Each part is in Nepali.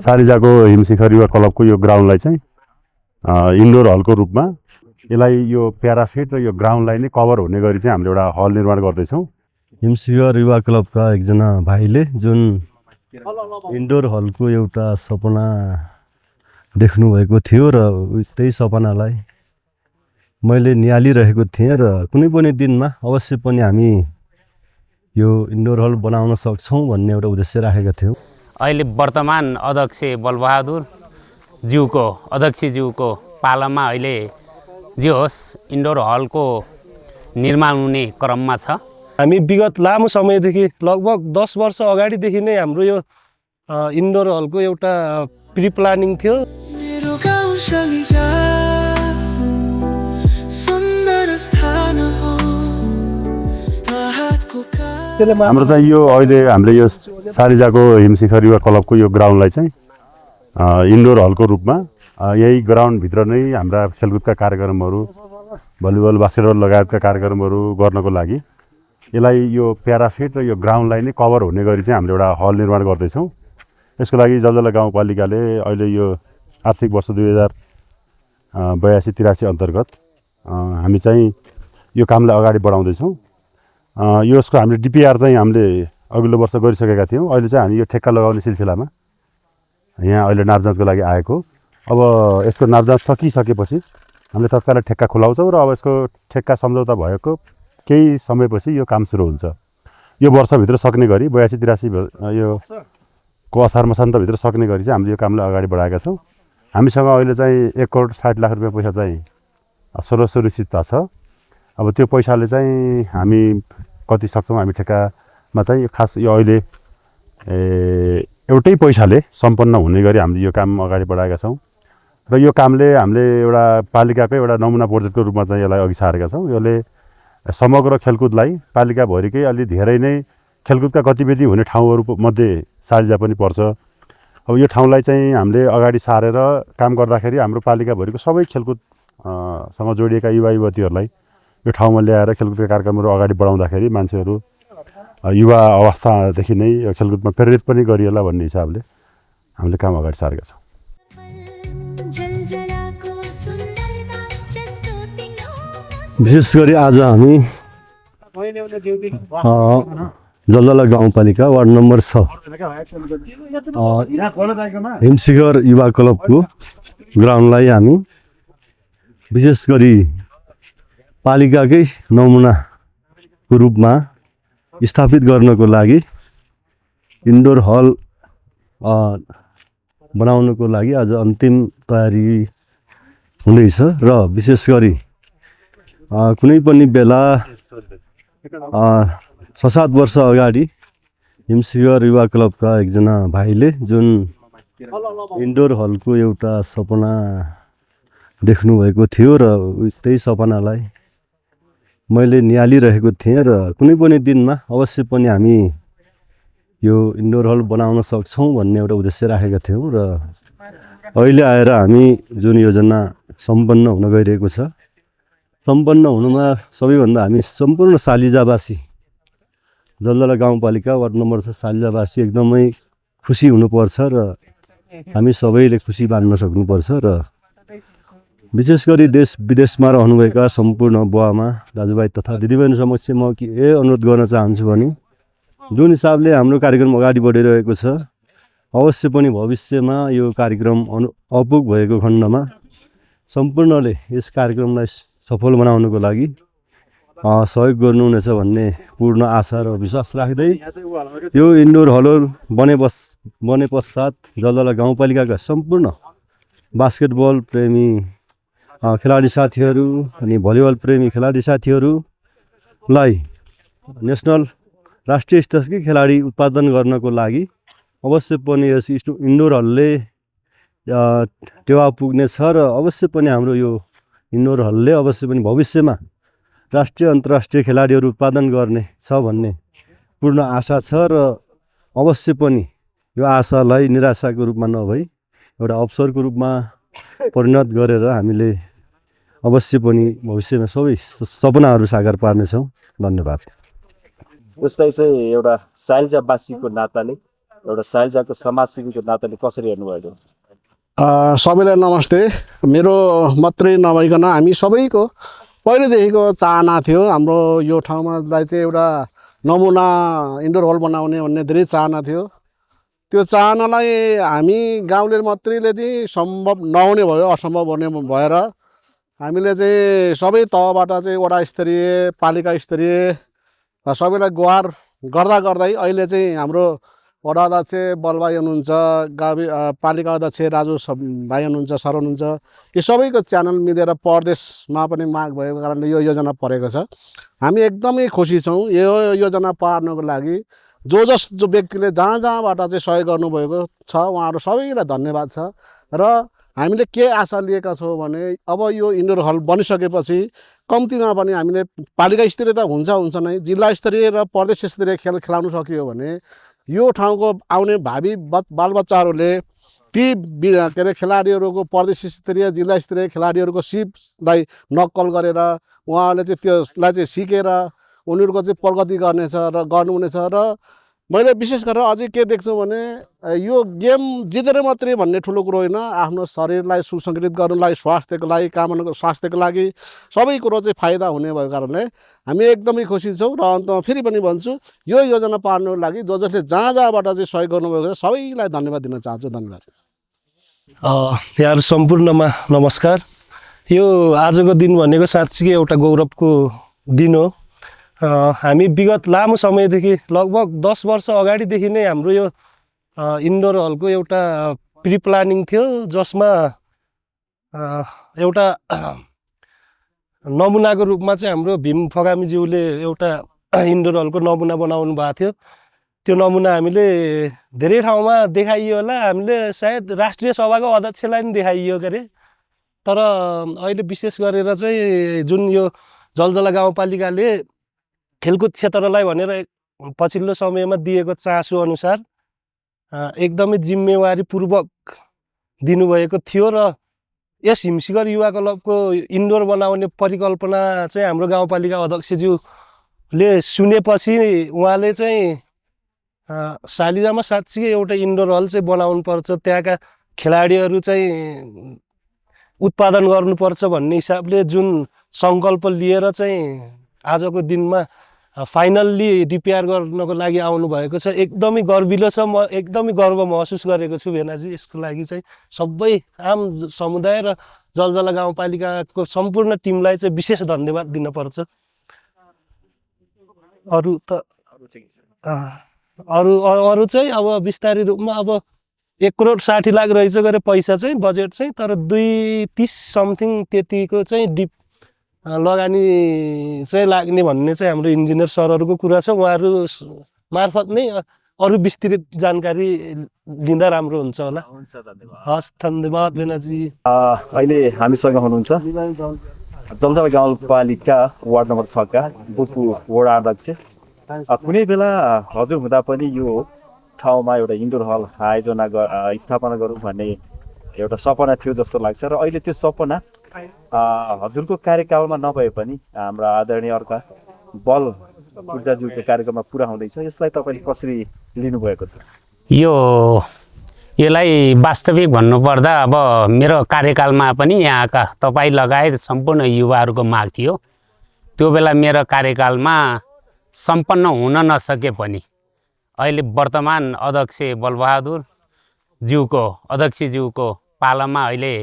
सारिजाको हिमशिखर युवा क्लबको यो ग्राउन्डलाई चाहिँ इन्डोर हलको रूपमा यसलाई यो प्याराफिट र यो ग्राउन्डलाई नै कभर हुने गरी चाहिँ हामीले एउटा हल निर्माण गर्दैछौँ। हिमशिखर युवा क्लबका एकजना भाइले जुन इन्डोर हलको एउटा सपना देख्नुभएको थियो र त्यही सपनालाई मैले निहालिरहेको थिएँ र कुनै पनि दिनमा अवश्य पनि हामी यो इन्डोर हल बनाउन सक्छौँ भन्ने एउटा उद्देश्य राखेका थियौँ। अहिले वर्तमान अध्यक्ष बलबहादुर ज्यूको पालामा अहिले जे होस् इन्डोर हलको निर्माण हुने क्रममा छ। हामी विगत लामो समयदेखि लगभग 10 वर्ष अगाडिदेखि नै हाम्रो यो इन्डोर हलको एउटा प्री प्लानिङ थियो। हाम्रो चाहिँ यो अहिले हामीले यो सारिजाको हिमशिखर युवा क्लबको यो ग्राउन्डलाई चाहिँ इन्डोर हलको रूपमा यही ग्राउन्डभित्र नै हाम्रा खेलकुदका कार्यक्रमहरू भलिबल बास्केटबल लगायतका कार्यक्रमहरू गर्नको लागि यसलाई यो प्याराफिट र यो ग्राउन्डलाई नै कभर हुने गरी चाहिँ हामीले एउटा हल निर्माण गर्दैछौँ। यसको लागि जलजला गाउँपालिकाले अहिले यो आर्थिक वर्ष 2082-83 अन्तर्गत हामी चाहिँ यो कामलाई अगाडि बढाउँदैछौँ। यसको हामीले डिपिआर चाहिँ हामीले अघिल्लो वर्ष गरिसकेका थियौँ। अहिले चाहिँ हामी यो ठेक्का लगाउने सिलसिलामा यहाँ अहिले नापजाँचको लागि आएको। अब यसको नापजाँच सकिसकेपछि हामीले तत्कालै ठेक्का खुलाउँछौँ र अब यसको ठेक्का सम्झौता भएको केही समयपछि यो काम सुरु हुन्छ। यो वर्षभित्र सक्ने गरी 82-83 यो को असार मसान्तभित्र सक्ने गरी चाहिँ हामीले यो कामलाई अगाडि बढाएका छौँ। हामीसँग अहिले चाहिँ 1,60,00,000 रुपियाँ पैसा चाहिँ सुरक्षितता छ। अब त्यो पैसाले चाहिँ हामी कति सक्छौँ हामी ठेक्कामा चाहिँ खास यो अहिले एउटै पैसाले सम्पन्न हुने गरी हामीले यो काम अगाडि बढाएका छौँ र यो कामले हामीले एउटा पालिकाकै एउटा नमुना प्रोजेक्टको रूपमा चाहिँ यसलाई अघि सारेका छौँ। यसले समग्र खेलकुदलाई पालिकाभरिकै अलि धेरै नै खेलकुदका गतिविधि हुने ठाउँहरूमध्ये सारिजा पनि पर्छ। अब यो ठाउँलाई चाहिँ हामीले अगाडि सारेर काम गर्दाखेरि हाम्रो पालिकाभरिको सबै खेलकुदसँग जोडिएका युवा युवतीहरूलाई यो ठाउँमा ल्याएर खेलकुदका कार्यक्रमहरू अगाडि बढाउँदाखेरि मान्छेहरू युवा अवस्थादेखि नै यो खेलकुदमा प्रेरित पनि गरिएला भन्ने हिसाबले हामीले काम अगाडि सारेका छौँ। विशेष गरी आज हामी जलजला गाउँपालिका वार्ड नम्बर 6 हिमशिखर युवा क्लबको ग्राउन्डलाई हामी विशेष गरी पालिकाकै नमुनाको रूपमा स्थापित गर्नको लागि इन्डोर हल बनाउनको लागि आज अन्तिम तयारी हुँदैछ र विशेष गरी कुनै पनि बेला 6-7 वर्ष अगाडि हिमशिखर युवा क्लबका एकजना भाइले जुन इन्डोर हलको एउटा सपना देख्नुभएको थियो र त्यही सपनालाई मैले निहालिरहेको थिएँ र कुनै पनि दिनमा अवश्य पनि हामी यो इन्डोर हल बनाउन सक्छौँ भन्ने एउटा उद्देश्य राखेका थियौँ र अहिले आएर हामी जुन योजना सम्पन्न हुन गइरहेको छ, सम्पन्न हुनुमा सबैभन्दा हामी सम्पूर्ण सालिजावासी जलजला गाउँपालिका वार्ड नम्बर 6 सालिजावासी एकदमै खुसी हुनुपर्छ र हामी सबैले खुसी मान्न सक्नुपर्छ र विशेष गरी देश विदेशमा रहनुभएका सम्पूर्ण बुवामा दाजुभाइ तथा दिदीबहिनी समक्ष म के अनुरोध गर्न चाहन्छु भने जुन हिसाबले हाम्रो कार्यक्रम अगाडि बढिरहेको छ अवश्य पनि भविष्यमा यो कार्यक्रम अपुग भएको खण्डमा सम्पूर्णले यस कार्यक्रमलाई सफल बनाउनको लागि सहयोग गर्नुहुनेछ भन्ने पूर्ण आशा र विश्वास राख्दै यो इन्डोर हल बने पश्चात जलजला गाउँपालिकाका सम्पूर्ण बास्केटबल प्रेमी खेलाडी साथीहरू अनि भलिबल प्रेमी खेलाडी साथीहरूलाई नेसनल राष्ट्रिय स्तरकै खेलाडी उत्पादन गर्नको लागि अवश्य पनि यस इन्डोर हलले टेवा पुग्नेछ र अवश्य पनि हाम्रो यो इन्डोर हलले अवश्य पनि भविष्यमा राष्ट्रिय अन्तर्राष्ट्रिय खेलाडीहरू उत्पादन गर्ने छ भन्ने पूर्ण आशा छ र अवश्य पनि यो आशालाई निराशाको रूपमा नभई एउटा अवसरको रूपमा परिणत गरेर हामीले अवश्य पनि भविष्यमा सबै सपनाहरू साकार पार्नेछौँ। धन्यवाद। उस्तै चाहिँ एउटा सालिजावासीको नाताले एउटा साइलजाको समाजसेवीको नाताले कसरी हेर्नुभयो? सबैलाई नमस्ते। मेरो मात्रै नभइकन हामी सबैको पहिलेदेखिको चाहना थियो हाम्रो यो ठाउँमालाई चाहिँ एउटा नमुना इन्डोर हल बनाउने भन्ने धेरै चाहना थियो। त्यो चाहनालाई हामी गाउँले मात्रैले चाहिँ सम्भव नहुने भयो, असम्भव हुने भएर हामीले चाहिँ सबै तहबाट चाहिँ वडा स्तरीय पालिका स्तरीय सबैलाई गुहार गर्दा गर्दै अहिले चाहिँ हाम्रो वडा अध्यक्ष बलभाइ हुनुहुन्छ, पालिका अध्यक्ष राजु भाइ हुनुहुन्छ, सर हुनुहुन्छ, यो सबैको च्यानल मिलेर प्रदेशमा पनि माग भएको कारणले यो योजना परेको छ। हामी एकदमै खुसी छौँ यो योजना पार्नको लागि। जो व्यक्तिले जहाँ जहाँबाट चाहिँ सहयोग गर्नुभएको छ उहाँहरू सबैलाई धन्यवाद छ। र हामीले के आशा लिएका छौँ भने अब यो इन्डोर हल बनिसकेपछि कम्तीमा पनि हामीले पालिका स्तरीय त हुन्छ नै, जिल्ला स्तरीय र प्रदेश स्तरीय खेलाउन सकियो भने यो ठाउँको आउने भावी बालबच्चाहरूले ती के अरे खेलाडीहरूको प्रदेश स्तरीय जिल्ला स्तरीय खेलाडीहरूको सिपलाई नक्कल गरेर उहाँहरूले चाहिँ त्यसलाई चाहिँ सिकेर उनीहरूको चाहिँ प्रगति गर्नुहुनेछ। र मैले विशेष गरेर अझै के देख्छु भने यो गेम जितेर मात्रै भन्ने ठुलो कुरो होइन, आफ्नो शरीरलाई सुसङ्गठित गर्नुलाई, स्वास्थ्यको लागि, स्वास्थ्यको लागि सबै कुरो चाहिँ फाइदा हुने भएको कारणले हामी एकदमै खुसी छौँ। र अन्तमा फेरि पनि भन्छु यो योजना पार्नको लागि जसले जहाँ जहाँबाट चाहिँ सहयोग गर्नुभएको छ सबैलाई धन्यवाद दिन चाहन्छु। धन्यवाद। यहाँहरू सम्पूर्णमा नमस्कार। यो आजको दिन भनेको साँच्चीकै एउटा गौरवको दिन हो। हामी विगत लामो समयदेखि लगभग 10 वर्ष अगाडिदेखि नै हाम्रो यो इन्डोर हलको एउटा प्रि प्लानिङ थियो, जसमा एउटा नमुनाको रूपमा चाहिँ हाम्रो भीम फगामीज्यूले एउटा इन्डोर हलको नमुना बनाउनु भएको थियो। त्यो नमुना हामीले धेरै ठाउँमा देखाइयो होला, हामीले सायद राष्ट्रिय सभाको अध्यक्षलाई पनि देखाइयो के अरे। तर अहिले विशेष गरेर चाहिँ जुन यो जलजला गाउँपालिकाले खेलकुद क्षेत्रलाई भनेर पछिल्लो समयमा दिएको चासो अनुसार एकदमै जिम्मेवारीपूर्वक दिनुभएको थियो। र यस हिमशिखर युवा क्लबको इन्डोर बनाउने परिकल्पना चाहिँ हाम्रो गाउँपालिका अध्यक्षज्यूले सुनेपछि उहाँले चाहिँ सालिजामा साँच्चीकै एउटा इन्डोर हल चाहिँ बनाउनुपर्छ, त्यहाँका खेलाडीहरू चाहिँ उत्पादन गर्नुपर्छ भन्ने हिसाबले जुन सङ्कल्प लिएर चाहिँ आजको दिनमा फाइनल्ली रिपेयर गर्नको लागि आउनुभएको छ। एकदमै गर्विलो छ, म एकदमै गर्व महसुस गरेको छु भेनाजी। यसको लागि चाहिँ सबै आम समुदाय र जलजला गाउँपालिकाको सम्पूर्ण टिमलाई चाहिँ विशेष धन्यवाद दिनुपर्छ। अरू चाहिँ अब बिस्तारै रूपमा अब 1,60,00,000 रहेछ गरे पैसा चाहिँ बजेट चाहिँ, तर 230 समथिङ त्यतिको चाहिँ लगानी चाहिँ लाग्ने भन्ने चाहिँ हाम्रो इन्जिनियर सरहरूको कुरा छ। उहाँहरू मार्फत नै अरू विस्तृत जानकारी लिँदा राम्रो हुन्छ होला। हस्, धन्यवाद भेनाजी। अहिले हामीसँग हुनुहुन्छ जलजला गाउँपालिका वार्ड नम्बर 6 का बुपु वडा अध्यक्ष। कुनै बेला हजुर हुँदा पनि यो ठाउँमा एउटा इन्डोर हल आयोजना स्थापना गरौँ भन्ने एउटा सपना थियो जस्तो लाग्छ। र अहिले त्यो सपना हजुरको कार्यकालमा नभए पनि हाम्रो आदरणीय अर्का बल ऊर्जाज्यूको कार्यक्रममा पुरा हुँदैछ। यसलाई तपाईँले कसरी लिनुभएको छ? यसलाई वास्तविक भन्नुपर्दा अब मेरो कार्यकालमा पनि यहाँका तपाईँ लगायत सम्पूर्ण युवाहरूको माग थियो। त्यो बेला मेरो कार्यकालमा सम्पन्न हुन नसके पनि अहिले वर्तमान अध्यक्ष बलबहादुर अध्यक्षज्यूको पालामा अहिले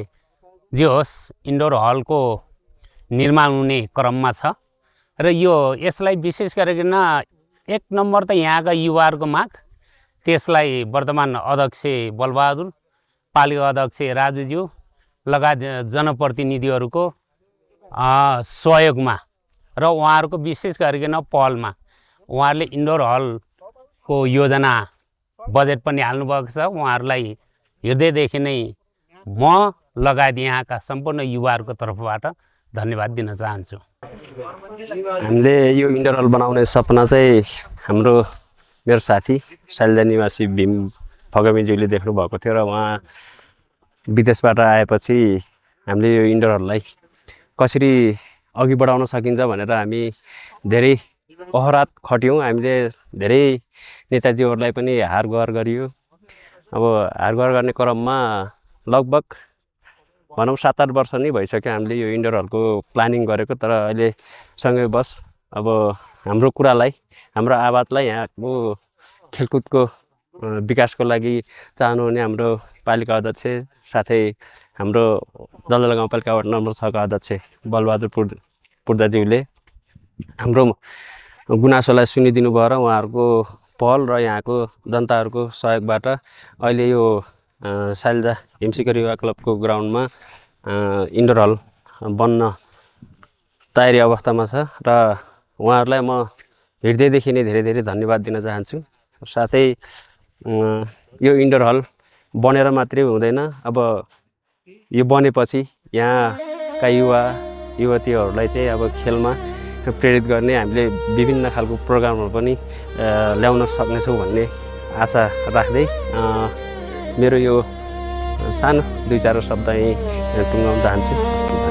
जे होस् इन्डोर हलको निर्माण हुने क्रममा छ। र यसलाई विशेष गरिकन एक नम्बर त यहाँका युवाहरूको माग, त्यसलाई वर्तमान अध्यक्ष बलबहादुर, पालिका अध्यक्ष राजुज्यू लगायत जनप्रतिनिधिहरूको सहयोगमा र उहाँहरूको विशेष गरिकन पहलमा उहाँहरूले इन्डोर हलको योजना बजेट पनि हाल्नुभएको छ। उहाँहरूलाई हृदयदेखि नै म लगायत यहाँका सम्पूर्ण युवाहरूको तर्फबाट धन्यवाद दिन चाहन्छु। हामीले यो इन्डोर हल बनाउने सपना चाहिँ मेरो साथी सालिजा निवासी भीम फगामीज्यूले देख्नु भएको थियो र उहाँ विदेशबाट आएपछि हामीले यो इन्डोर हललाई कसरी अघि बढाउन सकिन्छ भनेर हामी धेरै अहरात खट्यौँ हामीले धेरै नेताजीहरूलाई पनि हार गुहार गरियो अब हार गुहार गर्ने क्रममा लगभग भनौँ 7-8 वर्ष नै भइसक्यो हामीले यो इन्डोर हलको प्लानिङ गरेको तर अहिले सँगैवश अब हाम्रो कुरालाई हाम्रो आवाजलाई यहाँको खेलकुदको विकासको लागि चाहनुहुने हाम्रो पालिका अध्यक्ष साथै हाम्रो जलजला गाउँपालिका वार्ड नम्बर 6 का अध्यक्ष बलबहादुर पूर्जाज्यूले हाम्रो गुनासोलाई सुनिदिनु भयो र उहाँहरूको पहल र यहाँको जनताहरूको सहयोगबाट अहिले यो साइलजा हिमशिखर युवा क्लबको ग्राउन्डमा इन्डोर हल बन्न तयारी अवस्थामा छ र उहाँहरूलाई म हृदयदेखि नै धेरै धेरै धन्यवाद दिन चाहन्छु। साथै यो इन्डोर हल बनेर मात्रै हुँदैन अब यो बनेपछि यहाँका युवा युवतीहरूलाई चाहिँ अब खेलमा प्रेरित गर्ने हामीले विभिन्न खालको प्रोग्रामहरू पनि ल्याउन सक्नेछौँ भन्ने आशा राख्दै मेरो यो सानो 2-4 शब्द यहीँ टुङ्गाउन चाहन्छु।